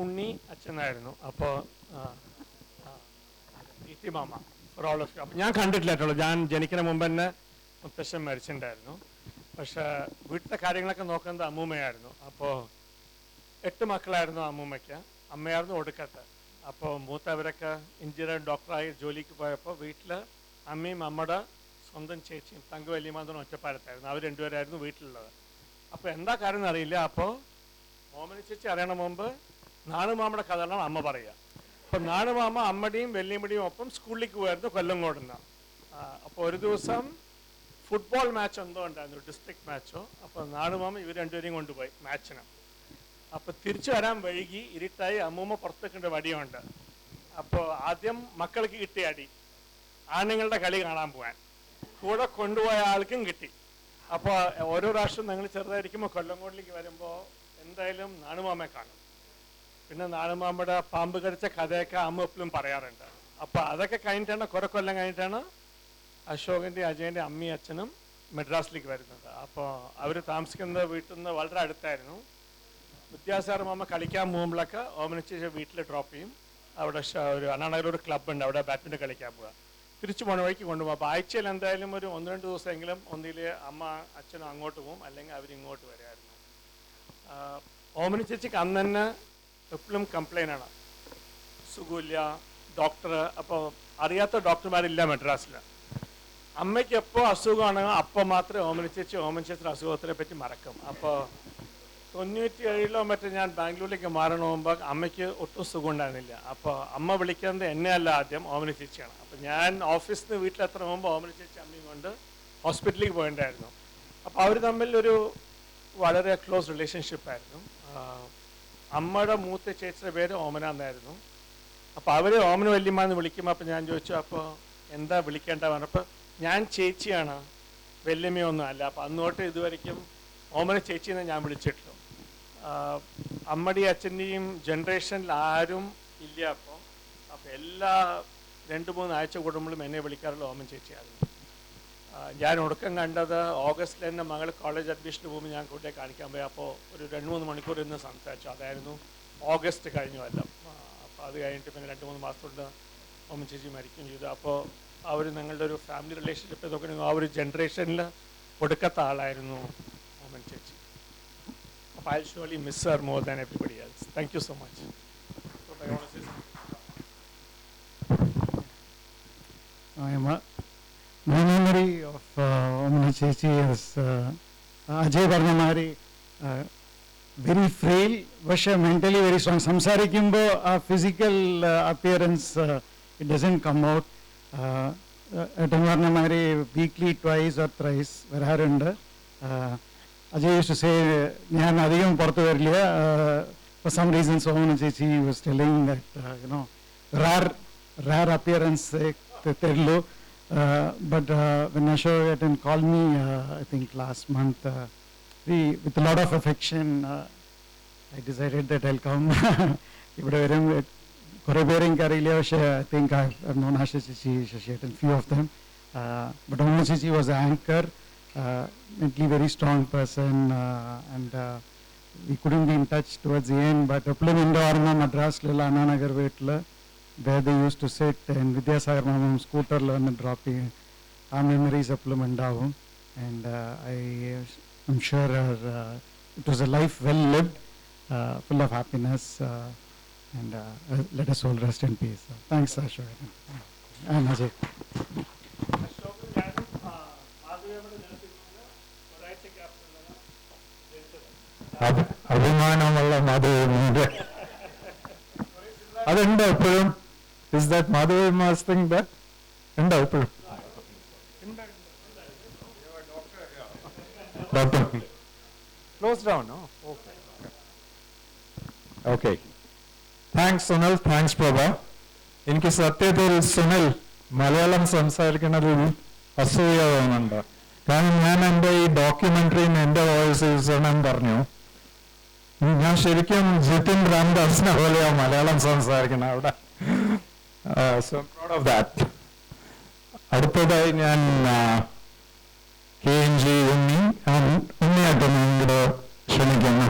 ഉണ്ണി അച്ഛനായിരുന്നു. അപ്പോൾ ഇത്തി മാമ ഫോർ ഓൾ ഓഫ് യു. അപ്പം ഞാൻ കണ്ടിട്ടില്ല കേട്ടോ, ഞാൻ ജനിക്കുന്ന മുമ്പ് തന്നെ മുത്തശ്ശൻ മരിച്ചിട്ടുണ്ടായിരുന്നു. പക്ഷേ വീട്ടിലെ കാര്യങ്ങളൊക്കെ നോക്കുന്നത് അമ്മൂമ്മയായിരുന്നു. അപ്പോൾ 8 മക്കളായിരുന്നു അമ്മൂമ്മയ്ക്ക്, അമ്മയായിരുന്നു ഒടുക്കത്തെ. അപ്പോൾ മൂത്തവരൊക്കെ എഞ്ചിനീയർ ഡോക്ടറായി ജോലിക്ക് പോയപ്പോൾ വീട്ടിൽ അമ്മയും അമ്മയുടെ സ്വന്തം ചേച്ചിയും തങ്കു വല്യമാന്തനും ഒറ്റപ്പാലത്തായിരുന്നു. അവർ രണ്ടുപേരായിരുന്നു വീട്ടിലുള്ളത്. അപ്പോൾ എന്താ കാര്യം എന്നറിയില്ല. അപ്പോൾ മോമനി ചേച്ചി അറിയണ മുമ്പ് നാണുമാമയുടെ കഥകളാണ് അമ്മ പറയുക. അപ്പം നാണുമാമ അമ്മയുടെയും വല്യമ്മയുടെയും ഒപ്പം സ്കൂളിലേക്ക് പോയായിരുന്നു കൊല്ലങ്കോടുന്ന. അപ്പോൾ ഒരു ദിവസം ഫുട്ബോൾ മാച്ച് എന്തോ ഉണ്ടായിരുന്നു, ഡിസ്ട്രിക്ട് മാച്ചോ. അപ്പോൾ നാണുമാമ ഇവർ രണ്ടുപേരെയും കൊണ്ടുപോയി മാച്ചിന്. അപ്പോൾ തിരിച്ചു വരാൻ വൈകി, ഇരുട്ടായി. അമ്മൂമ്മ പുറത്തേക്കിൻ്റെ വടിയുണ്ട്. അപ്പോൾ ആദ്യം മക്കൾക്ക് കിട്ടിയ അടി, ആണുങ്ങളുടെ കളി കാണാൻ പോകാൻ. കൂടെ കൊണ്ടുപോയ ആൾക്കും കിട്ടി. അപ്പോൾ ഓരോ പ്രാവശ്യം ഞങ്ങൾ ചെറുതായിരിക്കുമ്പോൾ കൊല്ലങ്കോടിലേക്ക് വരുമ്പോൾ എന്തായാലും നാണുമാമയെ കാണും. പിന്നെ നാണുമാമയുടെ പാമ്പ് കടിച്ച കഥയൊക്കെ അമ്മ എപ്പോഴും പറയാറുണ്ട്. അപ്പോൾ അതൊക്കെ കഴിഞ്ഞിട്ടാണ്, കുറെ കൊല്ലം കഴിഞ്ഞിട്ടാണ് അശോകൻ്റെ അജയൻ്റെ അമ്മയും അച്ഛനും മദ്രാസിലേക്ക് വരുന്നത്. അപ്പോൾ അവർ താമസിക്കുന്നത് വീട്ടിൽ നിന്ന് വളരെ അടുത്തായിരുന്നു. വിദ്യാസാഗർ മാമ കളിക്കാൻ പോകുമ്പോഴൊക്കെ ഓമനിച്ച് വീട്ടിൽ ഡ്രോപ്പ് ചെയ്യും. അവിടെ ഒരു അണ്ണാനഗർ ഒരു ക്ലബ്ബുണ്ട്, അവിടെ ബാഡ്മിൻ്റൺ കളിക്കാൻ പോവുക. തിരിച്ചു പോണ വഴിക്ക് കൊണ്ടുപോകും. അപ്പോൾ ആഴ്ചയിൽ എന്തായാലും ഒരു 1-2 ദിവസമെങ്കിലും ഒന്നിൽ അമ്മ അച്ഛനും അങ്ങോട്ട് പോകും, അല്ലെങ്കിൽ അവരിങ്ങോട്ട് വരായിരുന്നു. ഓമനി ചേച്ചിക്ക് അന്ന് തന്നെ എപ്പോഴും കംപ്ലൈൻ്റ് ആണ്, സുഖമില്ല, ഡോക്ടർ. അപ്പോൾ അറിയാത്ത ഡോക്ടർമാരില്ല മദ്രാസിൽ. അമ്മയ്ക്ക് എപ്പോൾ അസുഖമാണെങ്കിൽ അപ്പം മാത്രമേ ഓമനി ചേച്ചിയുടെ അസുഖത്തിനെ പറ്റി മറക്കും. അപ്പോൾ 97 മറ്റേ ഞാൻ ബാംഗ്ലൂരിലേക്ക് മാറണ മുമ്പ് അമ്മയ്ക്ക് ഒട്ടും സുഖം ഉണ്ടായിരുന്നില്ല. അപ്പോൾ അമ്മ വിളിക്കുന്നത് എന്നെ അല്ല, ആദ്യം ഓമനി ചേച്ചിയാണ്. അപ്പോൾ ഞാൻ ഓഫീസിൽ നിന്ന് വീട്ടിലെത്ര മുമ്പ് ഓമനി ചേച്ചി അമ്മയും കൊണ്ട് ഹോസ്പിറ്റലിലേക്ക് പോയിട്ടുണ്ടായിരുന്നു. അപ്പോൾ അവർ തമ്മിൽ ഒരു വളരെ ക്ലോസ് റിലേഷൻഷിപ്പായിരുന്നു. അമ്മയുടെ മൂത്ത ചേച്ചിയുടെ പേര് ഓമന എന്നായിരുന്നു. അപ്പോൾ അവർ ഓമന വല്യമ്മ എന്ന് വിളിക്കുമ്പോൾ അപ്പോൾ ഞാൻ ചോദിച്ചു, അപ്പോൾ എന്താ വിളിക്കേണ്ട പറഞ്ഞപ്പോൾ ഞാൻ ചേച്ചിയാണ്, വല്യമ്മയൊന്നും അല്ല. അപ്പോൾ അന്നോട്ട് ഇതുവരെയ്ക്കും ഓമന ചേച്ചിയെന്ന് ഞാൻ വിളിച്ചിട്ടുള്ളൂ. അമ്മയുടെയും അച്ഛൻ്റെയും ജനറേഷനിൽ ആരും ഇല്ല. അപ്പോൾ എല്ലാ 2-3 ആഴ്ച കൂടുമ്പോഴും എന്നെ വിളിക്കാറുള്ള ഓമൻ ചേച്ചിയായിരുന്നു. ഞാൻ ഒടുക്കം കണ്ടത് ഓഗസ്റ്റിൽ എൻ്റെ മകൾ കോളേജ് അഡ്മിഷന് പോകുമ്പോൾ ഞാൻ കൂടെ കാണിക്കാൻ പോയി. അപ്പോൾ ഒരു 2-3 മണിക്കൂർ ഇന്ന് സംസാരിച്ചു. അതായിരുന്നു ഓഗസ്റ്റ് കഴിഞ്ഞ കൊല്ലം. അപ്പോൾ അത് കഴിഞ്ഞിട്ട് പിന്നെ 2-3 മാസം കൊണ്ട് ഓമൻ ചേച്ചി മരിക്കുകയും ചെയ്തു. അപ്പോൾ അവർ നിങ്ങളുടെ ഒരു ഫാമിലി റിലേഷൻഷിപ്പ് നോക്കണമെങ്കിൽ ആ ഒരു ജനറേഷനിൽ ഒടുക്കത്തെ ആളായിരുന്നു ഓമൻ ചേച്ചി. അപ്പോൾ I surely miss Har more than everybody else. Thank you so much. My memory of Omni Chechi is Ajay Varnamari, very frail, but mentally very strong. Samsarikimbo, physical appearance, it doesn't come out. Ajay Varnamari weekly twice or thrice vararundi. Ajay used to say, "Njan adhigam porthu varilla." For some reason, Omni Chechi was telling that rare appearance terlu. But when Ashok called me, I think last month, with a lot of affection, I decided that I'll come. I think I've known Asha Chichi, Shashet, and few of them. But Omni Chichi was an anchor, mentally very strong person, and we couldn't be in touch towards the end. But Uplam Indoor Madras Lila Ananagar Vetla, where they used to sit, and Vidyasagar Mamam scooter learn and dropping. Our memories of Plumandavum, and I am sure it was a life well lived, full of happiness, and let us all rest in peace. Thanks, Ashok and Ajay. അഭിമാനമുള്ള മാധവമുണ്ട്. അതുണ്ടോ എപ്പോഴും? Is that Madhavi Mas thing there? ഉണ്ടോ എപ്പോഴും? Doctor. Close down, no? Okay. Okay. Thanks, Sunil. Thanks, Prabha. എനിക്ക് സത്യത്തിൽ സുനിൽ മലയാളം സംസാരിക്കുന്നതിൽ അസൂയ തോന്നുന്നുണ്ട്. കാരണം ഞാൻ എൻ്റെ ഈ ഡോക്യുമെന്ററിയിൽ എൻ്റെ വോയിസ് യൂസ് ചെയ്യണം പറഞ്ഞു. ഞാൻ ശരിക്കും ജിതിൻ രാംദാസിനെ പോലെയാണ് മലയാളം സംസാരിക്കുന്നത് അവിടെ. So I'm proud of that. അടുത്തതായി ഞാൻ KNG ഉണ്ണിയായിട്ട് നിങ്ങളുടെ ക്ഷണിക്കുന്നു.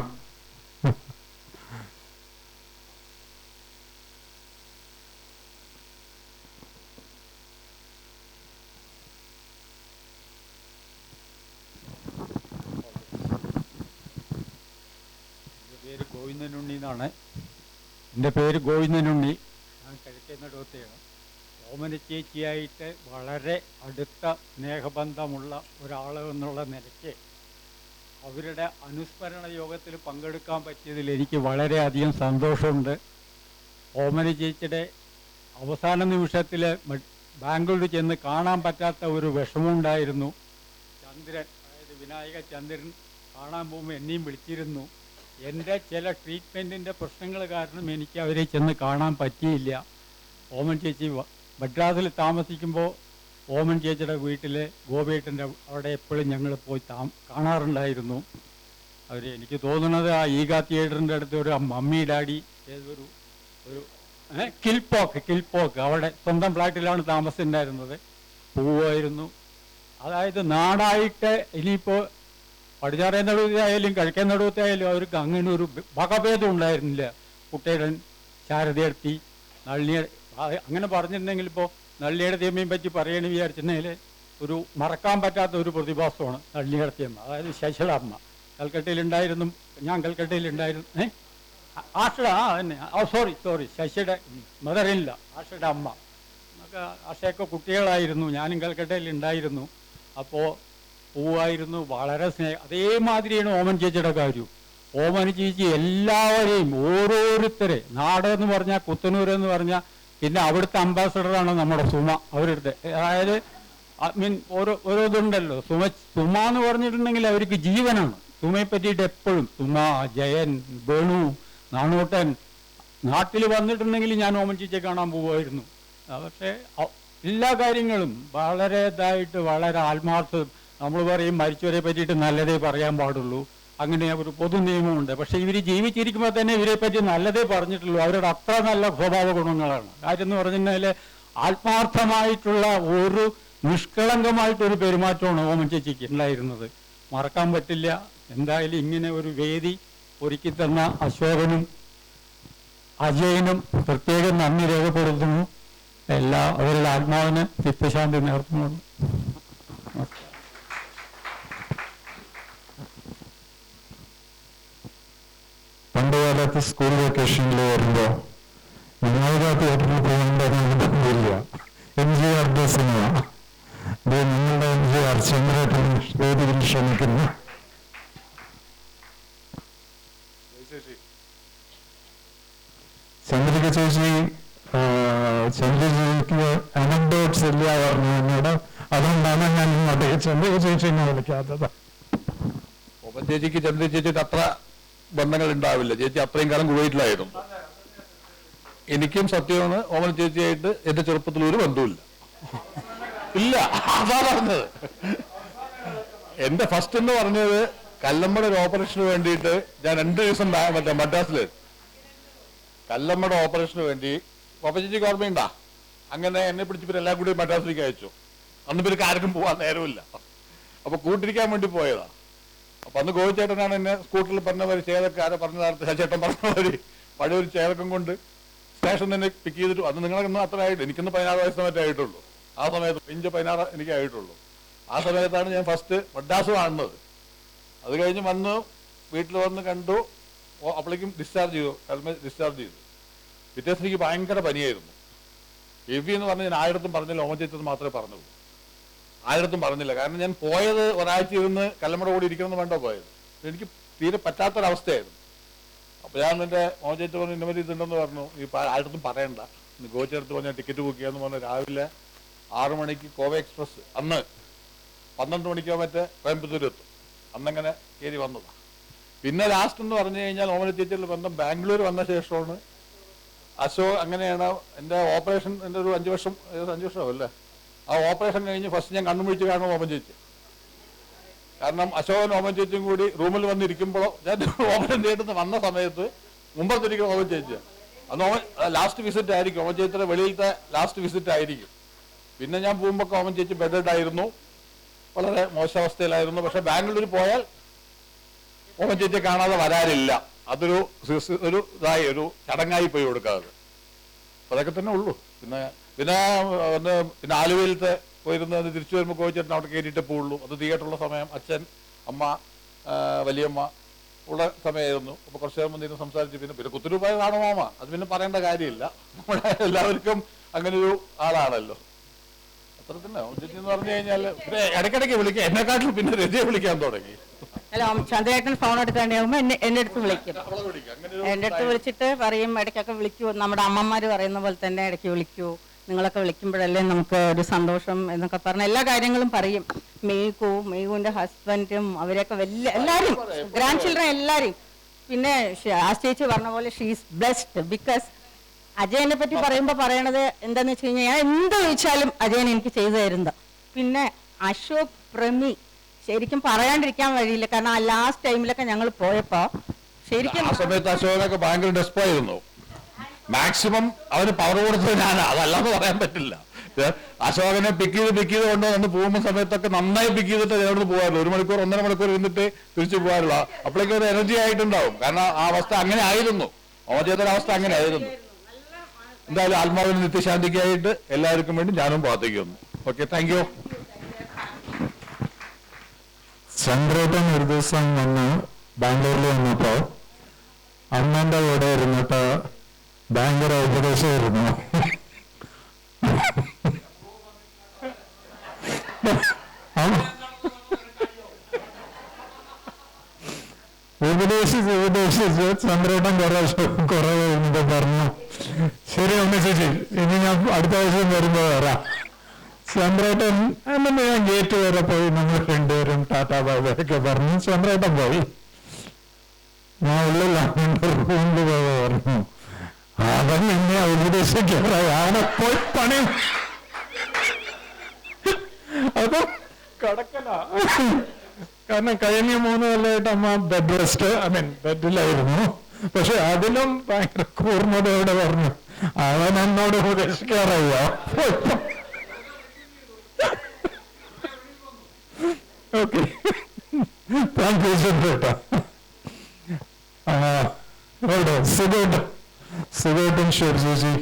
നെടുവത്തുണ്ണി എന്നാണ്. എൻ്റെ പേര് ഗോവിന്ദനുണ്ണി. ഞാൻ കിഴക്കേ നെടുവത്തയാണ്. ഓമന ചേച്ചിയായിട്ട് വളരെ അടുത്ത സ്നേഹബന്ധമുള്ള ഒരാൾ എന്നുള്ള നിലയ്ക്ക് അവരുടെ അനുസ്മരണ യോഗത്തിൽ പങ്കെടുക്കാൻ പറ്റിയതിൽ എനിക്ക് വളരെയധികം സന്തോഷമുണ്ട്. ഓമന ചേച്ചിയുടെ അവസാന നിമിഷത്തിൽ ബാംഗ്ലൂർ ചെന്ന് കാണാൻ പറ്റാത്ത ഒരു വിഷമമുണ്ടായിരുന്നു. ചന്ദ്രൻ, അതായത് വിനായക ചന്ദ്രൻ കാണാൻ പോകുമ്പോൾ എന്നെയും വിളിച്ചിരുന്നു. എൻ്റെ ചില ട്രീറ്റ്മെൻറ്റിൻ്റെ പ്രശ്നങ്ങൾ കാരണം എനിക്ക് അവരെ ചെന്ന് കാണാൻ പറ്റിയില്ല. ഓമൻ ചേച്ചി മദ്രാസിൽ താമസിക്കുമ്പോൾ ഓമൻ ചേച്ചിയുടെ വീട്ടിൽ ഗോപിയേട്ടൻ്റെ അവിടെ എപ്പോഴും ഞങ്ങൾ പോയി കാണാറുണ്ടായിരുന്നു. അവർ എനിക്ക് തോന്നുന്നത് ആ ഈഗ തിയേറ്ററിൻ്റെ അടുത്ത് ഒരു മമ്മി ഡാഡി ഏതൊരു കിൽപോക്ക് അവിടെ സ്വന്തം ഫ്ലാറ്റിലാണ് താമസിച്ചിട്ടുണ്ടായിരുന്നത്. പോവുമായിരുന്നു. അതായത് നാടായിട്ട് ഇനിയിപ്പോൾ പടിഞ്ഞാറേ നടുവത്തായാലും കിഴക്കേ നടുവത്തായാലും അവർക്ക് അങ്ങനെ ഒരു വകഭേദം ഉണ്ടായിരുന്നില്ല. കുട്ടേടൻ, ശാരദയർത്തി, നളിനിയ അങ്ങനെ പറഞ്ഞിട്ടുണ്ടെങ്കിൽ ഇപ്പോൾ നള്ളിയടത്തിയമ്മയും പറ്റി പറയണമെന്ന് വിചാരിച്ചിട്ടുണ്ടെങ്കിൽ ഒരു മറക്കാൻ പറ്റാത്ത ഒരു പ്രതിഭാസമാണ് നള്ളിയടത്തിയമ്മ. അതായത് ശശിളമ്മ കൽക്കട്ടയിലുണ്ടായിരുന്നു. ഞാൻ കൽക്കട്ടയിലുണ്ടായിരുന്നു. സോറി ശശിയുടെ മദറില്ല, ആഷയുടെ അമ്മ. നമുക്ക് ആഷയൊക്കെ കുട്ടികളായിരുന്നു. ഞാനും കൽക്കട്ടയിലുണ്ടായിരുന്നു. അപ്പോൾ പോവായിരുന്നു. വളരെ അതേമാതിരിയാണ് ഓമൻ ചേച്ചിയുടെ കാര്യം. ഓമൻ ചേച്ചി എല്ലാവരെയും ഓരോരുത്തരെ നാടെന്ന് പറഞ്ഞാൽ കുത്തനൂരെന്ന് പറഞ്ഞാൽ പിന്നെ അവിടുത്തെ അംബാസഡറാണ് നമ്മുടെ സുമ. അവരുടെ അതായത് ഓരോ ഇതുണ്ടല്ലോ. സുമ എന്ന് പറഞ്ഞിട്ടുണ്ടെങ്കിൽ അവർക്ക് ജീവനാണ്. സുമയെ പറ്റിയിട്ട് എപ്പോഴും സുമ, ജയൻ, വേണു, നാണൂട്ടൻ നാട്ടിൽ വന്നിട്ടുണ്ടെങ്കിൽ ഞാൻ ഓമൻ ചേച്ചിയെ കാണാൻ പോകുമായിരുന്നു. പക്ഷേ എല്ലാ കാര്യങ്ങളും വളരെ ഇതായിട്ട് വളരെ ആത്മാർത്ഥം. നമ്മൾ പറയും മരിച്ചവരെ പറ്റിയിട്ട് നല്ലതേ പറയാൻ പാടുള്ളൂ, അങ്ങനെ ഒരു പൊതു നിയമമുണ്ട്. പക്ഷെ ഇവർ ജീവിച്ചിരിക്കുമ്പോൾ തന്നെ ഇവരെ പറ്റി നല്ലതേ പറഞ്ഞിട്ടുള്ളൂ. അവരുടെ അത്ര നല്ല സ്വഭാവ ഗുണങ്ങളാണ്. കാര്യം എന്ന് പറഞ്ഞിട്ടുണ്ടെങ്കിൽ ആത്മാർത്ഥമായിട്ടുള്ള ഒരു നിഷ്കളങ്കമായിട്ടൊരു പെരുമാറ്റമാണ് ഓമൻ ചേച്ചിക്ക് ഉണ്ടായിരുന്നത്. മറക്കാൻ പറ്റില്ല. എന്തായാലും ഇങ്ങനെ ഒരു വേദി ഒരുക്കി തന്ന അശോകനും അജയനും പ്രത്യേകം നന്ദി രേഖപ്പെടുത്തുന്നു. അവരുടെ ആത്മാവിന് ചിത്തശാന്തി നേർത്തുന്നു. പണ്ട് കാലത്ത് സ്കൂൾ വെക്കേഷനിൽ വരുമ്പോൾ വിനോദ തിയേറ്ററിൽ പോകേണ്ടതില്ല. MGR സിനിമ നിങ്ങളുടെ MGR ചന്ദ്രേട്ടൻ വേദിയിൽ ക്ഷണിക്കുന്നു. ചന്ദ്രിക ചേച്ചി ചന്ദ്രജിക്ക് അനക്ഡോട്ട്സ് ഇല്ല പറഞ്ഞു എന്നോട്. അതുകൊണ്ടാണ് ഞാൻ ഇങ്ങോട്ട് ചന്ദ്രിക ചേച്ചിനെ വിളിക്കാത്തത്. ഓമൻ ചേച്ചിക്ക് ചന്ദ്ര ചേച്ചിയുടെ അത്ര ബന്ധങ്ങൾ ഉണ്ടാവില്ല. ചേച്ചി അത്രയും കാലം കുവൈറ്റിലായിരുന്നു. എനിക്കും സത്യമാണ് ഓമൻ ചേച്ചിയായിട്ട് എന്റെ ചെറുപ്പത്തിൽ ഒരു ബന്ധവുമില്ല. ഇല്ല, അതാ പറഞ്ഞത്. എന്റെ ഫസ്റ്റ് എന്ന് പറഞ്ഞത് കല്ലമ്മയുടെ ഒരു ഓപ്പറേഷന് വേണ്ടിയിട്ട് ഞാൻ 2 ദിവസം മദ്രാസില് കല്ലമ്മയുടെ ഓപ്പറേഷന് വേണ്ടി ഓപ്പൻ ചേച്ചിക്ക് ഓർമ്മയുണ്ടാ? അങ്ങനെ എന്നെ പിടിച്ച് എല്ലാം കൂടി മദ്രാസിലേക്ക് അയച്ചു. അന്ന് പേർക്ക് ആർക്കും പോവാൻ നേരമില്ല. അപ്പൊ കൂട്ടിരിക്കാൻ വേണ്ടി പോയതാ. അപ്പൊ അന്ന് ഗോവിച്ചേട്ടനാണ് എന്നെ സ്കൂട്ടറിൽ പറഞ്ഞവര് ചേതൊക്കെ ആരോ പറഞ്ഞ ചേട്ടൻ പറഞ്ഞവര് പഴയൊരു ചേതക്കം കൊണ്ട് സ്റ്റേഷൻ തന്നെ പിക്ക് ചെയ്തിട്ട്. അന്ന് നിങ്ങളൊന്നും അത്ര ആയിട്ട് എനിക്കൊന്ന് 16 വയസ്സ് മറ്റേ ആയിട്ടുള്ളൂ. ആ സമയത്ത് 16 എനിക്ക് ആയിട്ടുള്ളൂ. ആ സമയത്താണ് ഞാൻ ഫസ്റ്റ് മദ്രാസ് കാണുന്നത്. അത് കഴിഞ്ഞ് വന്നു വീട്ടിൽ വന്ന് കണ്ടു. അപ്പോഴേക്കും ഡിസ്ചാർജ് ചെയ്തു. വ്യത്യാസം എനിക്ക് ഭയങ്കര പനിയായിരുന്നു. ഹെവി എന്ന് പറഞ്ഞാൽ ഞാൻ ആയിരത്തും പറഞ്ഞില്ല. ഓമൻ ചേച്ചത് മാത്രമേ പറഞ്ഞുള്ളൂ. ആയിരത്തും പറഞ്ഞില്ല. കാരണം ഞാൻ പോയത് ഒരാഴ്ച ഇരുന്ന് കല്ലമ്മയുടെ കൂടി ഇരിക്കണമെന്ന് വേണ്ട പോയത്. എനിക്ക് തീരെ പറ്റാത്തൊരവസ്ഥയായിരുന്നു. അപ്പൊ ഞാൻ എൻ്റെ ഓമൻ ചേച്ചി പറഞ്ഞു ഇന്നവര് ഇതുണ്ടെന്ന് പറഞ്ഞു. ഈ ആയിരത്തും പറയണ്ട, ഗോച്ചെടുത്ത് പറഞ്ഞാൽ ടിക്കറ്റ് ബുക്ക് ചെയ്യാന്ന് പറഞ്ഞ് രാവിലെ 6 മണിക്ക് കോവ എക്സ്പ്രസ് അന്ന് 12 മണിക്കോ മറ്റേ കോയമ്പത്തൂർ എത്തും. അന്നങ്ങനെ കയറി വന്നതാണ്. പിന്നെ ലാസ്റ്റ് എന്ന് പറഞ്ഞു കഴിഞ്ഞാൽ ഓമന ചേച്ചിയുടെ ബന്ധം ബാംഗ്ലൂർ വന്ന ശേഷമാണ്. അങ്ങനെയാണ് എൻ്റെ ഓപ്പറേഷൻ. എൻ്റെ ഒരു 5 വർഷം അല്ലേ ആ ഓപ്പറേഷൻ കഴിഞ്ഞ് ഫസ്റ്റ് ഞാൻ കണ്ണുപിടിച്ച് കാണും ഓമൻ ചേച്ചി. കാരണം അശോകൻ ഓമൻ ചേച്ചിയും കൂടി റൂമിൽ വന്നിരിക്കുമ്പോഴോ ഞാൻ ഓപ്പറേഷൻ തിയേറ്ററിൽ വന്ന സമയത്ത് മുമ്പത്തിരിക്കുന്ന ഓമൻ ചേച്ചി. അന്ന് ലാസ്റ്റ് വിസിറ്റ് ആയിരിക്കും. ഓമൻ ചേച്ചിയുടെ വെളിയിലത്തെ ലാസ്റ്റ് വിസിറ്റ് ആയിരിക്കും. പിന്നെ ഞാൻ പോകുമ്പോൾ ഓമൻ ചേച്ചി ബെഡഡ് ആയിരുന്നു, വളരെ മോശാവസ്ഥയിലായിരുന്നു. പക്ഷെ ബാംഗ്ലൂർ പോയാൽ ഓമൻ ചേച്ചിയെ കാണാതെ വരാനില്ല. അതൊരു ഇതായി ഒരു ചടങ്ങായി പോയി കൊടുക്കാതെ. അതൊക്കെ തന്നെ ഉള്ളൂ. പിന്നെ ആലുവയിലത്തെ പോയിരുന്ന് തിരിച്ചു വരുമ്പോൾ കോഴിച്ചേട്ടൻ അവിടെ കയറിയിട്ടേ പോവുള്ളൂ. അത് തിയേറ്ററുള്ള സമയം അച്ഛൻ, അമ്മ, വലിയമ്മ ഉള്ള സമയമായിരുന്നു. അപ്പോൾ കുറച്ച് നേരം വന്നിരുന്ന് സംസാരിച്ച് പിന്നെ കുത്തുരൂപായ കാണോ മാമ, അത് പിന്നെ പറയേണ്ട കാര്യമില്ല. നമ്മുടെ എല്ലാവർക്കും അങ്ങനെ ഒരു ആളാണല്ലോ. അത്ര തന്നെ ചേച്ചി എന്ന് പറഞ്ഞു കഴിഞ്ഞാൽ ഇടയ്ക്കിടയ്ക്ക് വിളിക്കാം. എന്നെക്കാട്ടിലും പിന്നെ രജയെ വിളിക്കാൻ തുടങ്ങി. അല്ല, ചന്ദ്രേട്ടൻ ഫോൺ എടുക്കാണ്ടാവുമ്പോ എന്റെ അടുത്ത് വിളിക്കും. എന്റെ അടുത്ത് വിളിച്ചിട്ട് പറയും, ഇടയ്ക്കൊക്കെ വിളിക്കൂ, നമ്മുടെ അമ്മമാര് പറയുന്ന പോലെ തന്നെ ഇടയ്ക്ക് വിളിക്കൂ, നിങ്ങളൊക്കെ വിളിക്കുമ്പോഴല്ലേ നമുക്ക് ഒരു സന്തോഷം എന്നൊക്കെ പറഞ്ഞ എല്ലാ കാര്യങ്ങളും പറയും. മെയ്കുവിന്റെ ഹസ്ബൻഡും അവരൊക്കെ എല്ലാവരും, ഗ്രാൻഡ് ചിൽഡ്രൻ എല്ലാവരും. പിന്നെ ആ ചേച്ചി പറഞ്ഞ പോലെ ഷീസ് ബ്ലെസ്ഡ് ബിക്കോസ് അജയനെ പറ്റി പറയുമ്പോൾ പറയണത് എന്താന്ന് വെച്ച് കഴിഞ്ഞാൽ ഞാൻ എന്ത് ചോദിച്ചാലും അജയൻ എനിക്ക് ചെയ്തു തരുന്നത്. പിന്നെ അശോക് പ്രമി ശരിക്കും പറയാണ്ടിരിക്കാൻ വഴിയില്ല. കാരണം ആ ലാസ്റ്റ് ടൈമിലൊക്കെ ഞങ്ങൾ പോയപ്പോ ശരിക്കും ആ സമയത്ത് അശോകനൊക്കെ ഭയങ്കര ഡെസ്പായിരുന്നു. മാക്സിമം അവന് പവർ കൊടുത്തത് ഞാനാ, അതല്ലാന്ന് പറയാൻ പറ്റില്ല. അശോകനെ പിക്ക് ചെയ്ത് കൊണ്ടുവന്ന് പോകുന്ന സമയത്തൊക്കെ നന്നായി പിക്ക് ചെയ്തിട്ട് അവിടെ പോകാറില്ല. 1 മണിക്കൂർ 1.5 മണിക്കൂർ ഇരുന്നിട്ട് തിരിച്ചു പോകാറില്ല. അപ്പോഴേക്കും ഒരു എനർജി ആയിട്ടുണ്ടാവും. കാരണം ആ അവസ്ഥ അങ്ങനെ ആയിരുന്നു, ഓമചേതയുടെ അവസ്ഥ അങ്ങനെ ആയിരുന്നു. എന്തായാലും ആത്മാവിന് നിത്യശാന്തിക്കായിട്ട് എല്ലാവർക്കും വേണ്ടി ഞാനും പ്രാർത്ഥിക്കുന്നു. Okay, thank you. ചന്ദ്രേട്ടൻ ഒരു ദിവസം വന്ന് ബാംഗ്ലൂരിൽ വന്നപ്പോ അമ്മന്റെ കൂടെ ഇരുന്നിട്ട് ഭയങ്കര ഉപദേശമായിരുന്നു. ഉപദേശിച്ച് ചന്ദ്രേട്ടൻ കുറെ കഴിഞ്ഞിട്ട് പറഞ്ഞു, ശരി ഒന്ന് ചേച്ചി, ഇനി ഞാൻ അടുത്ത ആവശ്യം വരുമ്പോ വരാം. ചന്ദ്രേട്ടൻ എന്നിട്ട് ഞാൻ ഗേറ്റ് വരെ പോയി, നമ്മൾ രണ്ടുപേരും ടാറ്റാ ബാബയൊക്കെ പറഞ്ഞു. ചന്ദ്രേട്ടൻ പോയി, ഞാൻ ഉള്ളിൽ റൂമിൽ പോയി പറഞ്ഞു, അവൻ എന്നെ ഉപദേശിക്കാതെ പോയി പണി. അപ്പൊ കടക്കല. കാരണം കഴിഞ്ഞ 3 കൊല്ലമായിട്ട് അമ്മ ബെഡ് റെസ്റ്റ്, ബെഡിലായിരുന്നു. പക്ഷെ അതിലും ഭയങ്കര കൂർമ്മതയോടെ പറഞ്ഞു, അവൻ എന്നോട് ഉപദേശിക്കാറയ്യോ. ഓക്കെ, താങ്ക് യു ചന്ദ്രേട്ടാ. അവിടെ സുഖേട്ടൻ ഷെർജി.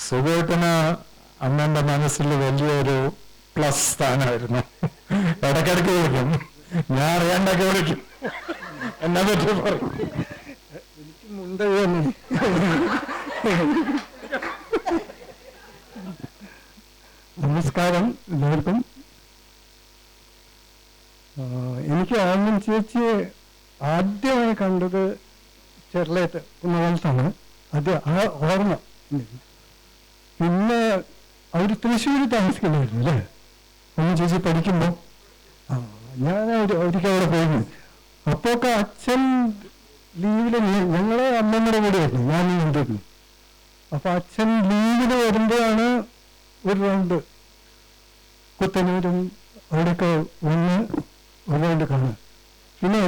സുഖേട്ടന് അമ്മന്റെ മനസ്സിൽ വലിയൊരു പ്ലസ് സ്ഥാനമായിരുന്നു. ഇടയ്ക്കിടയ്ക്ക് വിളിക്കും, ഞാൻ അറിയാണ്ടൊക്കെ വിളിക്കും, എന്നെ പറ്റി പറയും. എനിക്ക് മുന്തേ നമസ്കാരം എല്ലാവർക്കും. എനിക്ക് ആദ്യം ചേച്ചിയെ ആദ്യമായി കണ്ടത് ചെറുളേറ്റ് കുന്നകാലത്താണ്. അത് ആ ഓർമ്മ. പിന്നെ അവർ തൃശ്ശൂർ താമസിക്കണമായിരുന്നു അല്ലേ അന്ന് ചേച്ചി പഠിക്കുമ്പോൾ? ഞാൻ ഒരിക്കൽ അവിടെ പോയിരുന്നു. അപ്പോഴൊക്കെ അച്ഛൻ ലീവില് ഞങ്ങളെ അമ്മമ്മയുടെ കൂടെ ആയിരുന്നു, ഞാൻ ഉണ്ടായിരുന്നു. അപ്പൊ അച്ഛൻ ലീവിന് വരുമ്പോഴാണ് ഒരു റൗണ്ട് കുത്തനൂരും അവിടെയൊക്കെ ഒന്ന് ഒരു റൗണ്ട് കാണുക. പിന്നെ